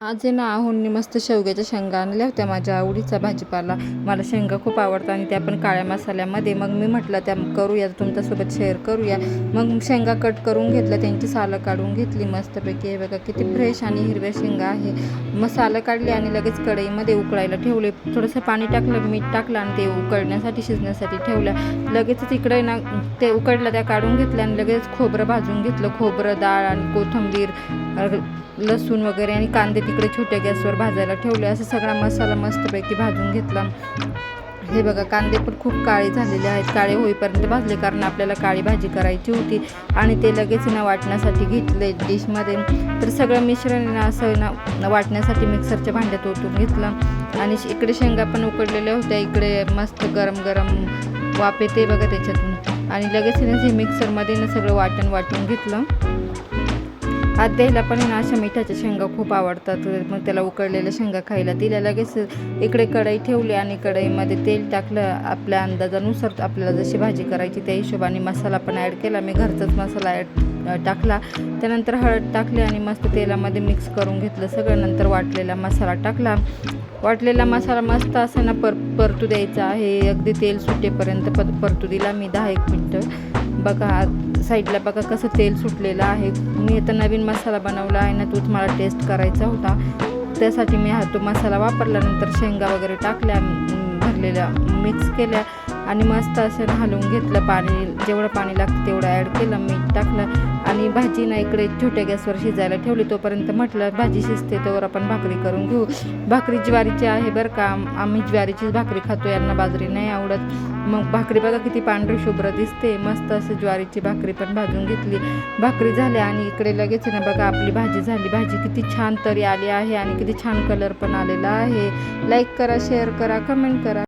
आज आहे ना आहोंनी मस्त शेवग्याच्या शेंगा आणल्या होत्या, माझ्या आवडीचा भाजीपाला. मला शेंगा खूप आवडतात आणि त्या पण काळ्या मसाल्यामध्ये. मग मी म्हटलं त्या करूया, तुमच्यासोबत शेअर करूया. मग शेंगा कट करून घेतल्या, त्यांची सालं काढून घेतली मस्तपैकी. हे बघा किती फ्रेश आणि हिरव्या शेंगा आहे. मग सालं काढली आणि लगेच कढईमध्ये उकळायला ठेवले. थोडंसं पाणी टाकलं, मीठ टाकलं आणि ते उकळण्यासाठी शिजण्यासाठी ठेवल्या. लगेचच इकडे ना ते उकळलं, त्या काढून घेतल्या आणि लगेच खोबरं भाजून घेतलं. खोबरं, डाळ आणि कोथिंबीर, लसूण वगैरे आणि कांदे तिकडे छोट्या गॅसवर भाजायला ठेवले. असं सगळा मसाला मस्तपैकी भाजून घेतला. हे बघा कांदे पण खूप काळे झालेले आहेत, काळे होईपर्यंत भाजले, कारण आपल्याला काळी भाजी करायची होती. आणि ते लगेच ना वाटण्यासाठी घेतले डिशमध्ये. तर सगळं मिश्रण असं ना वाटण्यासाठी मिक्सरच्या भांड्यात ओतून घेतलं. आणि इकडे शेंगा पण उकडलेल्या होत्या, इकडे मस्त गरम गरम वाफ येते बघा त्याच्यातून. आणि लगेच ना हे मिक्सरमध्ये ना सगळं वाटून घेतलं. आद्याला पण ना अशा मिठाच्या शेंगा खूप आवडतात, मग त्याला उकडलेल्या शेंगा खायला दिल्या. लगेच इकडे कढई ठेवली आणि कढईमध्ये तेल टाकलं. आपल्या अंदाजानुसार आपल्याला जशी भाजी करायची त्या हिशोबाने मसाला पण ॲड केला. मी घरचाच मसाला टाकला. त्यानंतर हळद टाकली आणि मस्त तेलामध्ये मिक्स करून घेतलं सगळं. नंतर वाटलेला मसाला टाकला. वाटलेला मसाला मस्त असं ना परतू द्यायचा आहे, अगदी तेल सुटेपर्यंत परतू दिला मी 10-1 मिनटं. बघा साईडला बघा कसं तेल सुटलेलं आहे. मी आता नवीन मसाला बनवला आहे ना, तोच मला टेस्ट करायचा होता, त्यासाठी मी तो मसाला वापरला. नंतर शेंगा वगैरे टाकल्या, भरलेल्या मिक्स केल्या आणि मस्त असं हलवून घेतलं. पाणी जेवढं पाणी लागतं तेवढं ॲड केलं, मीठ टाकलं आणि भाजी ना इकडे छोट्या गॅसवर शिजायला ठेवली. तोपर्यंत म्हटलं भाजी शिजते तोवर आपण भाकरी करून घेऊ. भाकरी ज्वारीची आहे बरं का, आम्ही ज्वारीचीच भाकरी खातो, यांना बाजरी नाही आवडत. मग भाकरी बघा किती पांढरी शुभ्र दिसते. मस्त असं ज्वारीची भाकरी पण भाजून घेतली. भाकरी झाली आणि इकडे लगेच ना बघा आपली भाजी झाली. भाजी किती छान तरी आली आहे आणि किती छान कलर पण आलेला आहे. लाईक करा, शेअर करा, कमेंट करा.